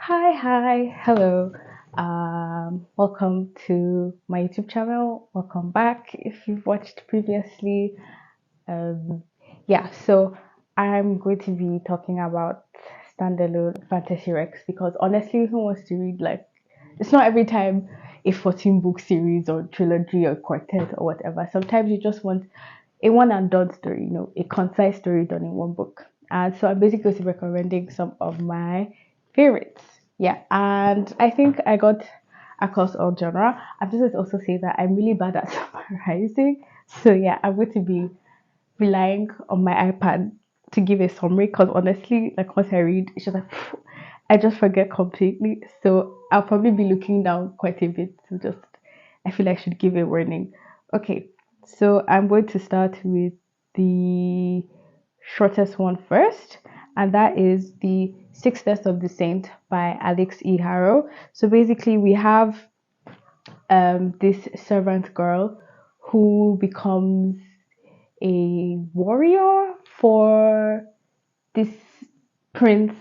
Hi, hello. Welcome to my YouTube channel. Welcome back if you've watched previously. Um, so I'm going to be talking about standalone fantasy recs because honestly, who wants to read like it's not every time a 14 book series or trilogy or quartet or whatever. Sometimes you just want a one and done story, a concise story done in one book. And so I'm basically going to be recommending some of my favorites. Yeah, and I think I got across all genre. I'm just going to also say that I'm really bad at summarizing. So yeah, I'm going to be relying on my iPad to give a summary because honestly, like once I read, it's just like I just forget completely. So I'll probably be looking down quite a bit to just I feel I should give a warning. Okay, so I'm going to start with the shortest one first, and that is the Six Deaths of the Saint by Alex E. Harrow. So basically, we have this servant girl who becomes a warrior for this prince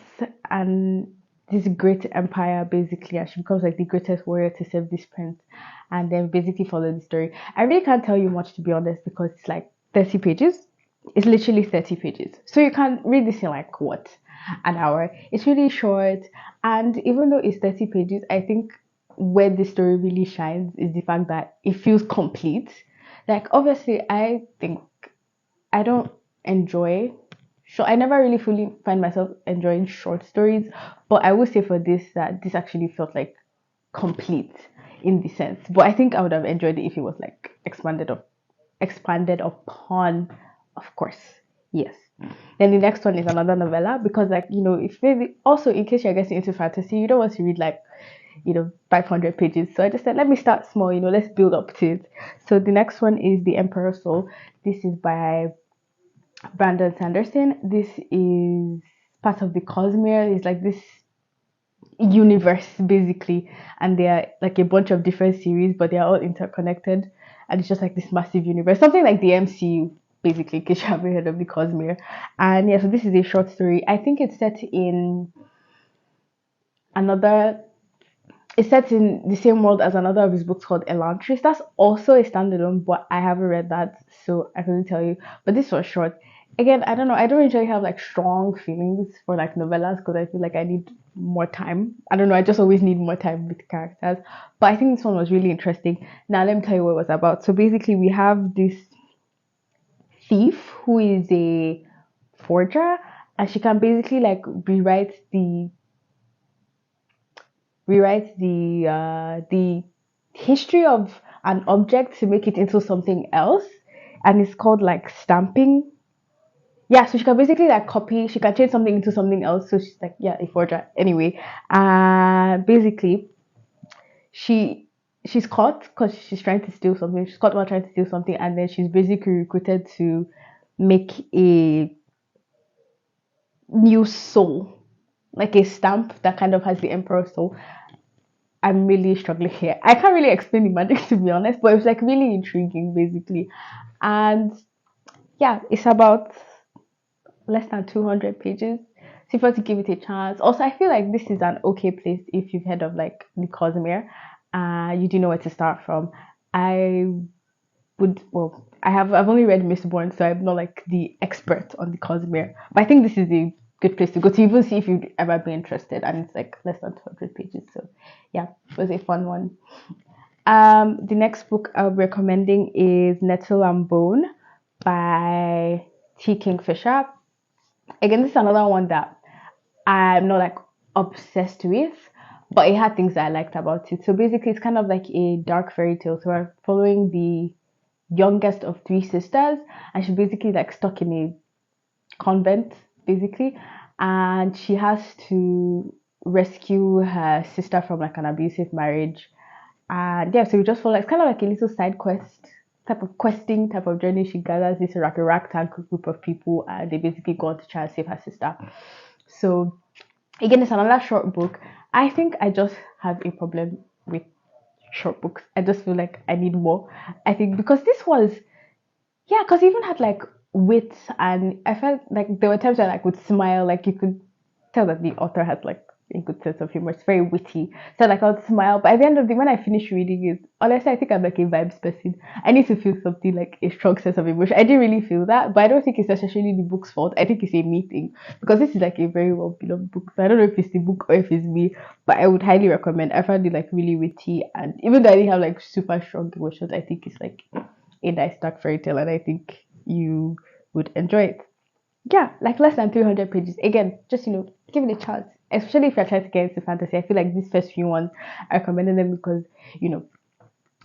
and this great empire basically, and she becomes like the greatest warrior to save this prince, and then basically follow the story. I really can't tell you much to be honest because it's like 30 pages. It's literally 30 pages, so you can read this in like what, an hour. It's really short, and even though it's 30 pages, I think where the story really shines is the fact that it feels complete. Like obviously I think I don't enjoy I never really fully find myself enjoying short stories, but I would say for this that this actually felt like complete in the sense. But I think I would have enjoyed it if it was like expanded upon, of course. Yes. Then the next one is another novella because like, if maybe also in case you're getting into fantasy, you don't want to read like 500 pages. So I just said, let me start small, let's build up to it. So the next one is The Emperor's Soul. This is by Brandon Sanderson. This is part of the Cosmere. It's like this universe basically, and they are like a bunch of different series, but they are all interconnected, and it's just like this massive universe, something like the MCU basically. In case you haven't heard of the Cosmere, and yeah, so this is a short story. I think another it's set in the same world as another of his books called Elantris. That's also a standalone, but I haven't read that, so I couldn't tell you. But this was short. Again, I don't know. I don't usually have like strong feelings for like novellas because I feel like I need more time. I don't know. I just always need more time with characters. But I think this one was really interesting. Now let me tell you what it was about. So basically, we have this thief who is a forger, and she can basically like rewrite the history of an object to make it into something else, and it's called like stamping. Yeah, so she can basically like copy. She can change something into something else. So she's like, yeah, a forger. Anyway, basically, she she's caught because she's trying to steal something. She's caught while trying to steal something, and then she's basically recruited to make a new soul, like a stamp that kind of has the emperor's soul. I'm really struggling here. I can't really explain the magic to be honest, but it was like really intriguing basically. And yeah, it's about less than 200 pages. So if you want to give it a chance. Also, I feel like this is an okay place if you've heard of like the Cosmere. You do know where to start from. I I've only read Mistborn, so I'm not like the expert on the Cosmere. But I think this is a good place to go to even see if you'd ever be interested. And it's like less than 200 pages. So yeah, it was a fun one. The next book I'll be recommending is Nettle and Bone by T. Kingfisher. Again, this is another one that I'm not like obsessed with, but it had things that I liked about it. So basically, it's kind of like a dark fairy tale. So we're following the youngest of three sisters, and she's basically like stuck in a convent, basically, and she has to rescue her sister from like an abusive marriage. And yeah, so we just follow. It's kind of like a little side quest type of questing type of journey. She gathers this like a ragtag group of people, and they basically go on to try and save her sister. So again, it's another short book. I think I just have a problem with short books. I just feel like I need more. I think because this was yeah, because it even had like wit, and I felt like there were times I like would smile, like you could tell that the author has like a good sense of humor. It's very witty. So like I'll smile, but at the end of the when I finish reading it, honestly, I think I'm like a vibes person. I need to feel something like a strong sense of emotion. I didn't really feel that, but I don't think it's necessarily the book's fault. I think it's a me thing because this is like a very well beloved book. So I don't know if it's the book or if it's me, but I would highly recommend. I found it like really witty, and even though I didn't have like super strong emotions, I think it's like a nice dark fairy tale, and I think you would enjoy it. Yeah, like less than 300 pages. Again, just give it a chance. Especially if you're trying to get into fantasy. I feel like these first few ones, I recommended them because you know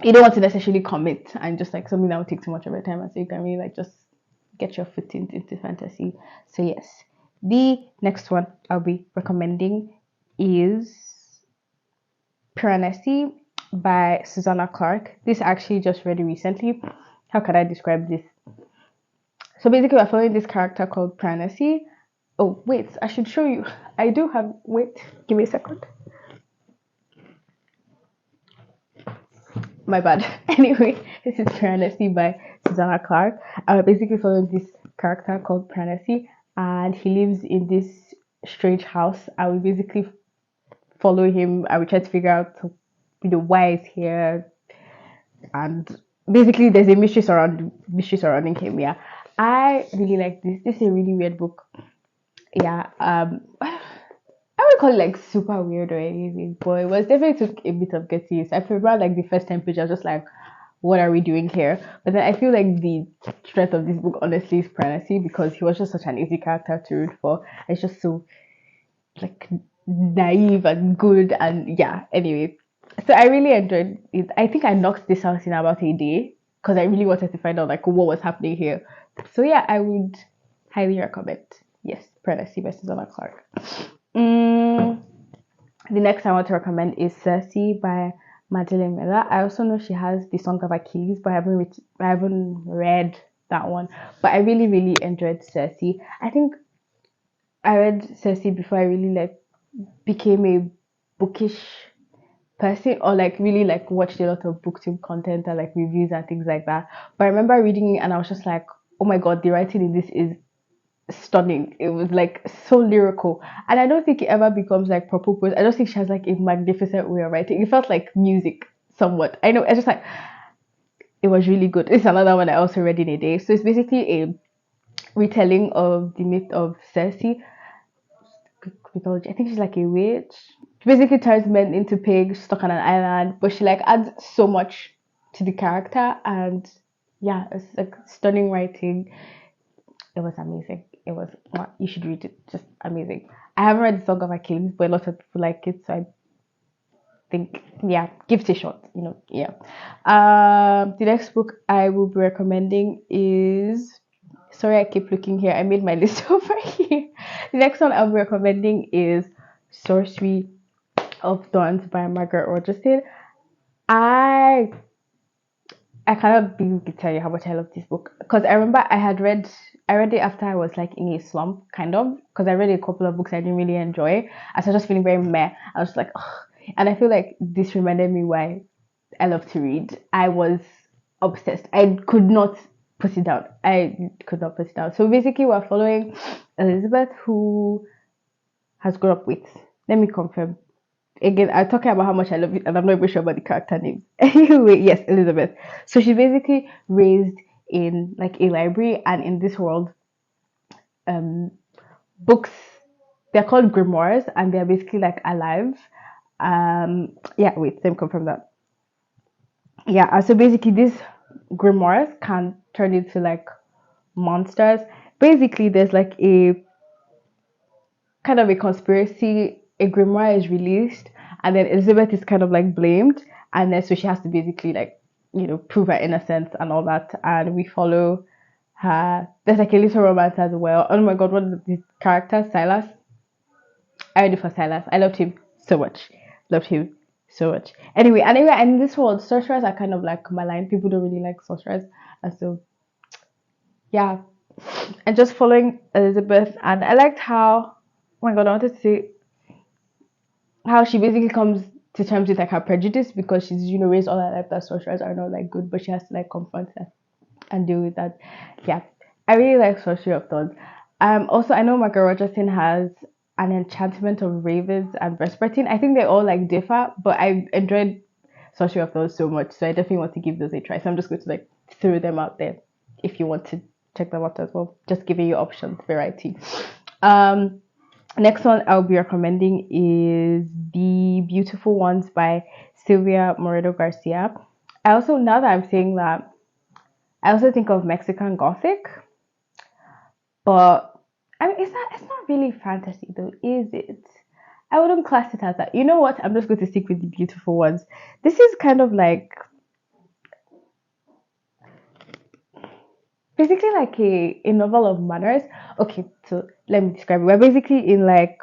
you don't want to necessarily commit and just like something that would take too much of your time, and so you can really like just get your foot into fantasy. So yes, the next one I'll be recommending is Piranesi by Susanna Clark. This I actually just read it recently. How can I describe this? So basically, we're following this character called Piranesi. Oh, wait, I should show you. I do have. Wait, give me a second. My bad. Anyway, this is Piranesi by Susanna Clark. Basically, following this character called Piranesi, and he lives in this strange house. I will basically follow him. I will try to figure out, why he's here, and basically, there's a mystery surrounding him. Yeah, I really like this. This is a really weird book. Yeah, I would call it like super weird or anything, but it was definitely took a bit of getting used. I remember like the first 10 pages, I was just like, what are we doing here? But then I feel like the strength of this book honestly is Piranesi because he was just such an easy character to root for. It's just so like naive and good, and yeah, anyway. So I really enjoyed it. I think I knocked this out in about a day because I really wanted to find out like what was happening here. So yeah, I would highly recommend. Yes, Piranesi by Susanna Clark. Mm, the next I want to recommend is Circe by Madeleine Miller. I also know she has the Song of Achilles, but I haven't read that one. But I really, really enjoyed Circe. I think I read Circe before I really like became a bookish person or like really like watched a lot of booktube content and like reviews and things like that. But I remember reading it and I was just like, oh my god, the writing in this is stunning. It was like so lyrical, and I don't think it ever becomes like proper prose. I don't think she has like a magnificent way of writing. It felt like music somewhat. I know. It's just like it was really good. It's another one I also read in a day. So it's basically a retelling of the myth of Circe. Greek mythology. I think she's like a witch. She basically turns men into pigs, stuck on an island, but she like adds so much to the character, and yeah, it's like stunning writing. It was amazing. It was, you should read it. Just amazing. I haven't read the Song of Achilles, but a lot of people like it, so I think, yeah, give it a shot. Yeah. The next book I will be recommending is. Sorry, I keep looking here. I made my list over here. The next one I'll be recommending is Sorcery of Thorns by Margaret Rogerson. I cannot begin to tell you how much I love this book because I read it after I was like in a slump, kind of, because I read a couple of books I didn't really enjoy. And so I was just feeling very meh. I was like, ugh. And I feel like this reminded me why I love to read. I was obsessed. I could not put it down. I could not put it down. So basically, we're following Elizabeth, who has grown up with. Let me confirm. Again, I'm talking about how much I love it, and I'm not even sure about the character names. Anyway, yes, Elizabeth. So she's basically raised in like a library, and in this world, um, books they're called grimoires, and they're basically like alive. Yeah, wait, let me confirm that. Yeah, and so basically, these grimoires can turn into like monsters. Basically, there's like a kind of a conspiracy. A grimoire is released, and then Elizabeth is kind of like blamed, and then so she has to basically like prove her innocence and all that. And we follow her. There's like a little romance as well. Oh my god, what is the character Silas? I read it for Silas. I loved him so much. Loved him so much. Anyway, in this world, sorcerers are kind of like maligned. People don't really like sorcerers, and so yeah, and just following Elizabeth, and I liked how. Oh my god, I wanted to say how she basically comes to terms with like her prejudice because she's raised all her life that sorcerers are not like good, but she has to like confront that and deal with that. Yeah, I really like Sorcery of Thorns. Also, I know Margaret Rogerson has An Enchantment of Ravens and Vespertine. I think they all like differ, but I enjoyed Sorcery of Thorns so much, so I definitely want to give those a try. So I'm just going to like throw them out there if you want to check them out as well. Just giving you options, variety. Um, Next one I'll be recommending is The Beautiful Ones by Sylvia Moredo Garcia. I also, now that I'm saying that, I also think of Mexican Gothic, but I mean, it's not really fantasy though, is it? I wouldn't class it as that. You know what? I'm just going to stick with The Beautiful Ones. This is kind of like basically like a novel of manners. Okay, so let me describe it. We're basically in like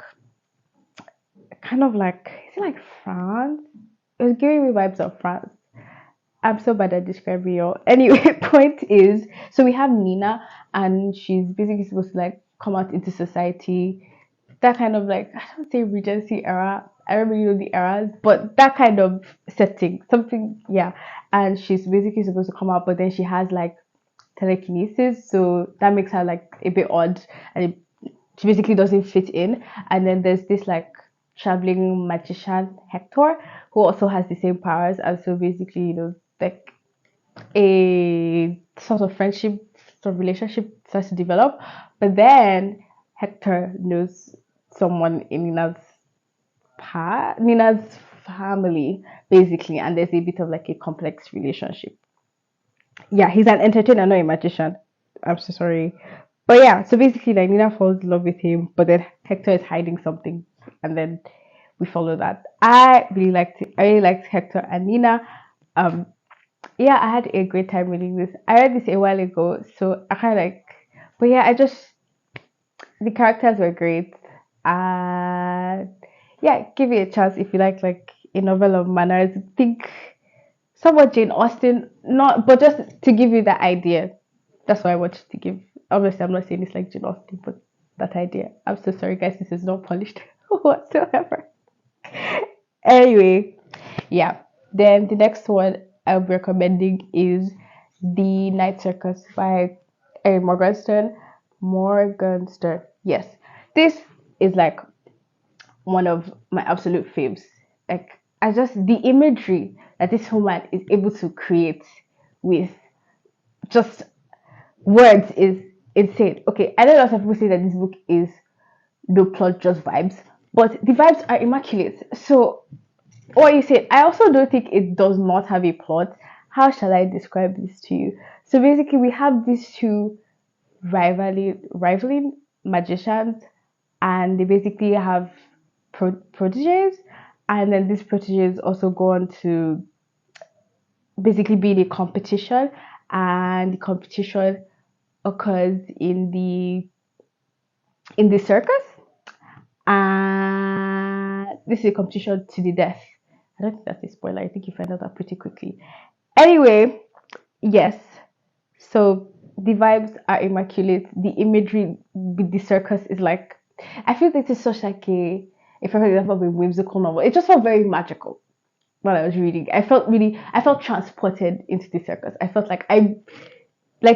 kind of like, is it like France? It was giving me vibes of France. I'm so bad at describing y'all. Anyway, point is, so we have Nina, and she's basically supposed to like come out into society. That kind of like, I don't say Regency era. I don't really know the eras, but that kind of setting, something, yeah. And she's basically supposed to come out, but then she has like telekinesis, so that makes her like a bit odd, and she basically doesn't fit in. And then there's this like traveling magician Hector, who also has the same powers, and so basically, like a sort of friendship, sort of relationship starts to develop. But then Hector knows someone in Nina's family, basically, and there's a bit of like a complex relationship. Yeah, he's an entertainer, not a magician. I'm so sorry. But yeah, so basically, like Nina falls in love with him, but then Hector is hiding something, and then we follow that. I really liked it. I really liked Hector and Nina. Um, yeah, I had a great time reading this. I read this a while ago, so I kind of like, but yeah, I just the characters were great. And yeah, give it a chance if you like a novel of manners. Think somewhat Jane Austen, not but just to give you that idea. That's why I wanted to give. Obviously, I'm not saying it's like Jane Austen, but that idea. I'm so sorry, guys. This is not polished whatsoever. Anyway, yeah. Then the next one I'll be recommending is The Night Circus by Morgenstern. Morgenstern. Yes. This is like one of my absolute faves. Like, I just, the imagery that this woman is able to create with just words is insane. Okay, I know lots of people say that this book is no plot, just vibes, but the vibes are immaculate. So, what you said, I also don't think it does not have a plot. How shall I describe this to you? So basically, we have these two rivaling magicians, and they basically have proteges, and then these proteges also go on to basically be in a competition, and the competition occurs in the circus, and this is a competition to the death. I don't think that's a spoiler. I think you find out that pretty quickly. Anyway, yes. So the vibes are immaculate. The imagery with the circus is like, I feel this is such like a perfect example of a whimsical novel. It just felt very magical while I was reading. I felt transported into the circus. I felt like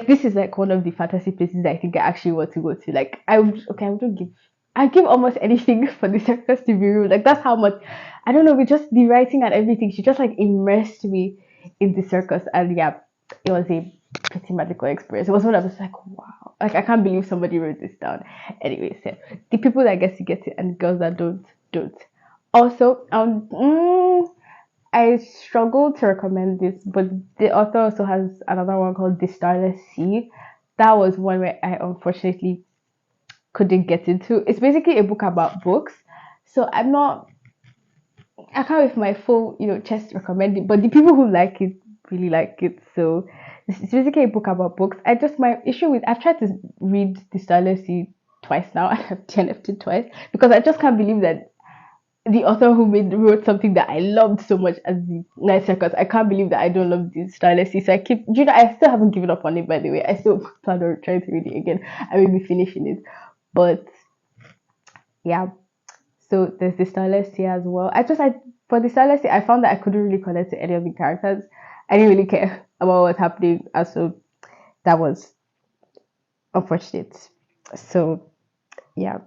this is like one of the fantasy places that I think I actually want to go to. Like I wouldn't give, I give almost anything for the circus to be real. Like that's how much, I don't know, with just the writing and everything, she just like immersed me in the circus. And yeah, it was a pretty magical experience. It was one I was like, wow, like I can't believe somebody wrote this down. Anyway, so the people that get it, and the girls that don't. Also, I struggle to recommend this, but the author also has another one called The Starless Sea. That was one where I unfortunately couldn't get into. It's basically a book about books. So I can't with my full, chest recommend it, but the people who like it really like it. So it's basically a book about books. My issue with, I've tried to read The Starless Sea twice now. I have TNF'd it twice because I just can't believe that the author who wrote something that I loved so much as the Night Circus. I can't believe that I don't love the stylistic. So I still haven't given up on it, by the way. I still plan on trying to read it again. I will be finishing it. But yeah, so there's the stylist here as well. For the stylist, I found that I couldn't really connect to any of the characters. I didn't really care about what's happening. And so that was unfortunate. So yeah.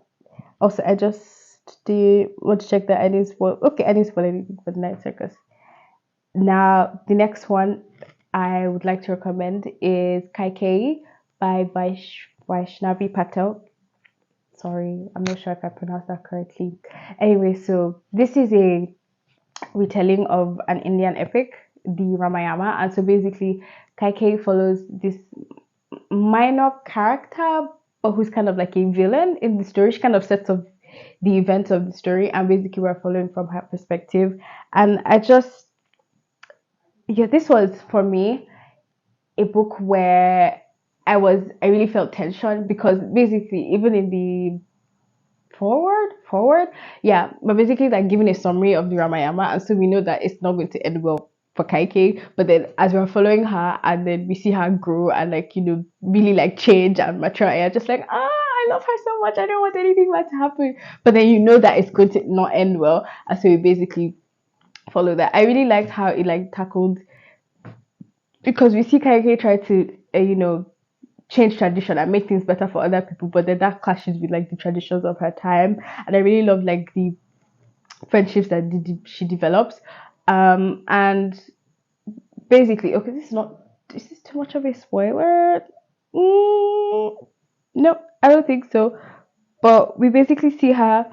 Also, I just Do you want to check that I didn't spoil? Okay, I didn't spoil anything for the Night Circus. Now, the next one I would like to recommend is Kaikeyi by Vaishnavi Patel. Sorry, I'm not sure if I pronounced that correctly. Anyway, so this is a retelling of an Indian epic, the Ramayana. And so basically, Kaikeyi follows this minor character, but who's kind of like a villain in the story. She kind of sets up the events of the story, and basically, we're following from her perspective. And yeah, this was for me a book where I really felt tension because basically, even in the forward, yeah, but basically like giving a summary of the Ramayana, and so we know that it's not going to end well for Kaikeyi. But then as we're following her, and then we see her grow and like really like change and mature, and you're just like, I love her so much. I don't want anything bad to happen. But then you know that it's going to not end well, and so we basically follow that. I really liked how it like tackled because we see Kaikeyi try to change tradition and make things better for other people, but then that clashes with like the traditions of her time. And I really love like the friendships that she develops. And basically, okay, is this too much of a spoiler? No, I don't think so. But we basically see her.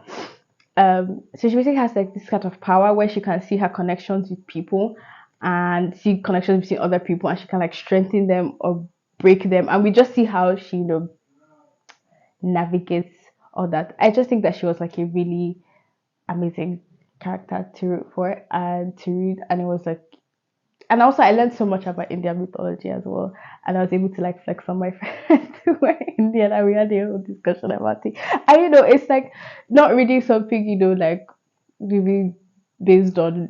So she basically has like this kind of power where she can see her connections with people and see connections between other people, and she can like strengthen them or break them. And we just see how she navigates all that. I just think that she was like a really amazing character to root for and to read, and it was like, and also I learned so much about Indian mythology as well, and I was able to like flex on my friends who were Indian, and we had a whole discussion about it. And it's like not reading something like really based on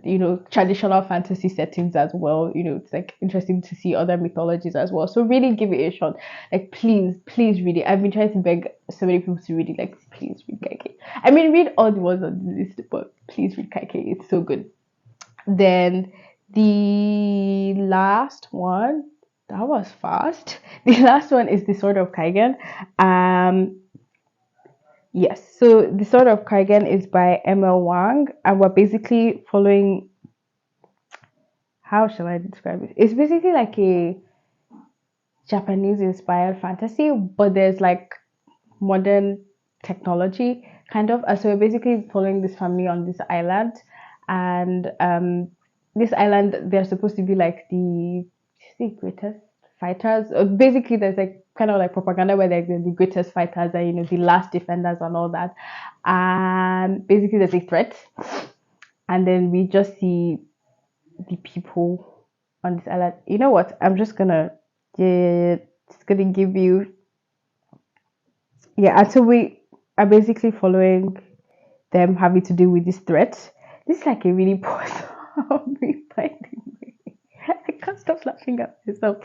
traditional fantasy settings as well. It's like interesting to see other mythologies as well, so really give it a shot. Like, please read it. I've been trying to beg so many people to read it. Like, please read Kaikeyi. I mean, read all the ones on the list, but please read Kaikeyi. It's so good. Then the last one, that was fast. The last one is the Sword of Kaigen. Yes, so the Sword of Kaigen is by ML Wang, and we're basically following. How shall I describe it? It's basically like a Japanese inspired fantasy, but there's like modern technology kind of. So we're basically following this family on this island, and this island they're supposed to be like the greatest fighters. Basically, there's like kind of like propaganda where they're the greatest fighters and the last defenders and all that. And basically, there's a threat, and then we just see the people on this island. You know what? I'm just gonna just gonna give you and so we are basically following them having to deal with this threat. This is like a really poor summary, by the way. I can't stop laughing at myself.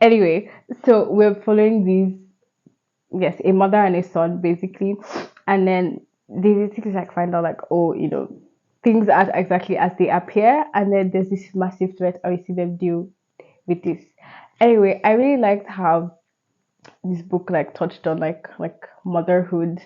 Anyway, so we're following these, yes, a mother and a son basically, and then they basically like find out like, oh, things aren't exactly as they appear, and then there's this massive threat, and we see them deal with this. Anyway, I really liked how this book like touched on like motherhood.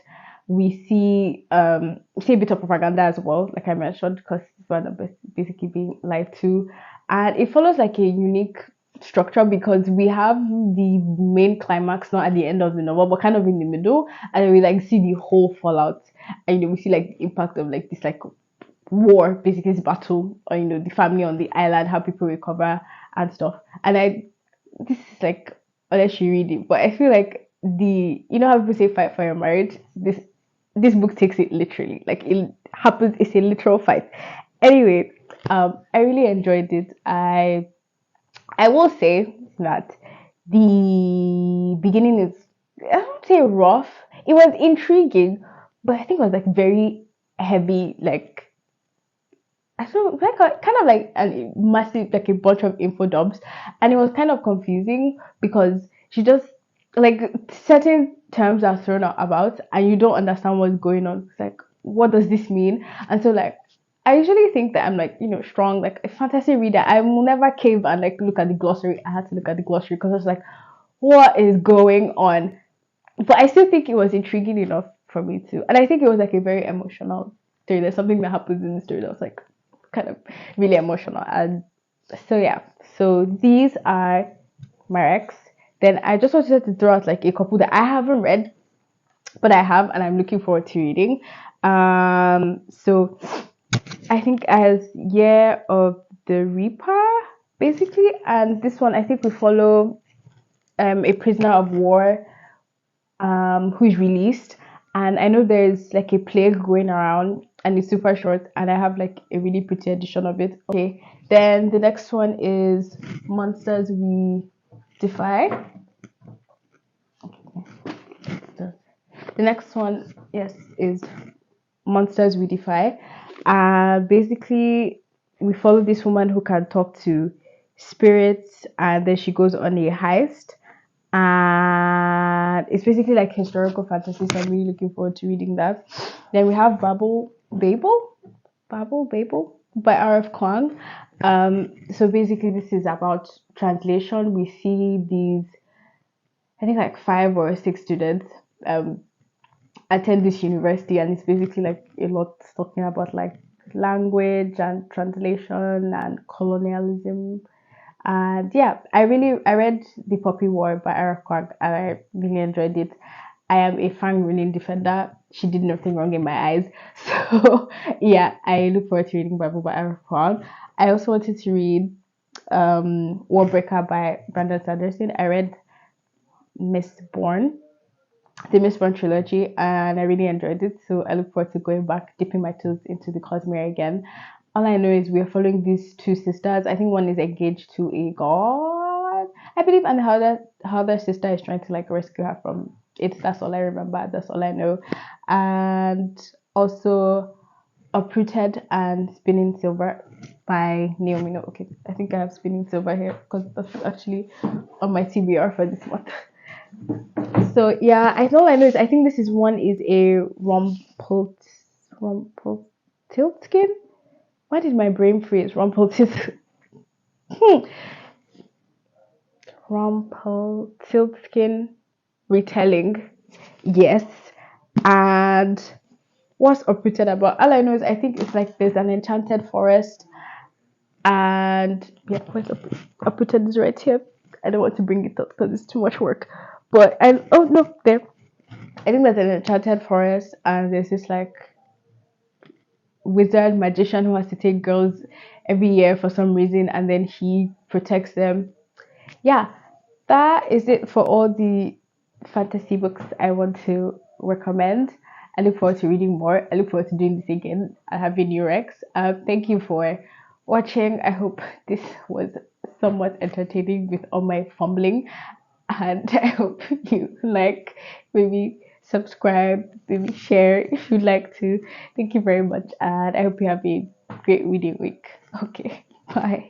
We see a bit of propaganda as well, like I mentioned, because one of basically being lied to, and it follows like a unique structure because we have the main climax not at the end of the novel but kind of in the middle, and then we like see the whole fallout, and we see like the impact of like this like war, basically this battle, or the family on the island, how people recover and stuff. And this is like, unless you read it, but I feel like how people say fight for your marriage, this book takes it literally, like it happens, it's a literal fight. Anyway, I really enjoyed it. I will say that the beginning is, I don't say rough, it was intriguing, but I think it was like very heavy, like I saw like kind of like a massive, like a bunch of info dumps, and it was kind of confusing because she just like certain terms are thrown out about, and you don't understand what's going on. It's like, what does this mean? And so like, I usually think that I'm like strong, like a fantasy reader. I will never cave and like look at the glossary. I had to look at the glossary because I was like, what is going on? But I still think it was intriguing enough for me too. And I think it was like a very emotional story. There's something that happens in the story that was like kind of really emotional. And so yeah, so these are my ex. Then I just wanted to throw out like a couple that I haven't read, but I have, and I'm looking forward to reading. So I think as Year of the Reaper, basically, and this one I think we follow a prisoner of war who is released, and I know there's like a plague going around, and it's super short, and I have like a really pretty edition of it. Okay, then the next one is Monsters We Defy. The next one, yes, is Monsters We Defy. Basically, we follow this woman who can talk to spirits, and then she goes on a heist. And it's basically like historical fantasy, so I'm really looking forward to reading that. Then we have Babel by R.F. Kuang. So basically, this is about translation. We see these, I think, like 5 or 6 students attend this university, and it's basically like a lot talking about like language and translation and colonialism. And yeah, I read The Poppy War by Eric Kwok, and I really enjoyed it. I am a fan running defender. She did nothing wrong in my eyes. So yeah, I look forward to reading Bible by Eric Kwok. I also wanted to read Warbreaker by Brandon Sanderson. I read Mistborn, the Mistborn trilogy, and I really enjoyed it. So I look forward to going back, dipping my toes into the Cosmere again. All I know is we are following these 2 sisters. I think one is engaged to a god, I believe, and how their sister is trying to like rescue her from it. That's all I remember. That's all I know. And also Uprooted and Spinning Silver by Naomi. No, okay, I think I have Spinning Silver here because that's actually on my TBR for this month. So yeah, all I know is I think this is one is a Rumpelstiltskin. Why did my brain freeze? Rumpelstiltskin retelling. Yes. And what's Uprooted about? All I know is I think it's like there's an enchanted forest, and yeah, where's Uprooted is right here. I don't want to bring it up because it's too much work. But oh no, there. I think there's an enchanted forest, and there's this like wizard magician who has to take girls every year for some reason, and then he protects them. Yeah, that is it for all the fantasy books I want to recommend. I look forward to reading more. I look forward to doing this again. I have a new Rex. Thank you for watching. I hope this was somewhat entertaining with all my fumbling, and I hope you like, maybe subscribe, maybe share if you'd like to. Thank you very much, and I hope you have a great reading week. Okay, bye.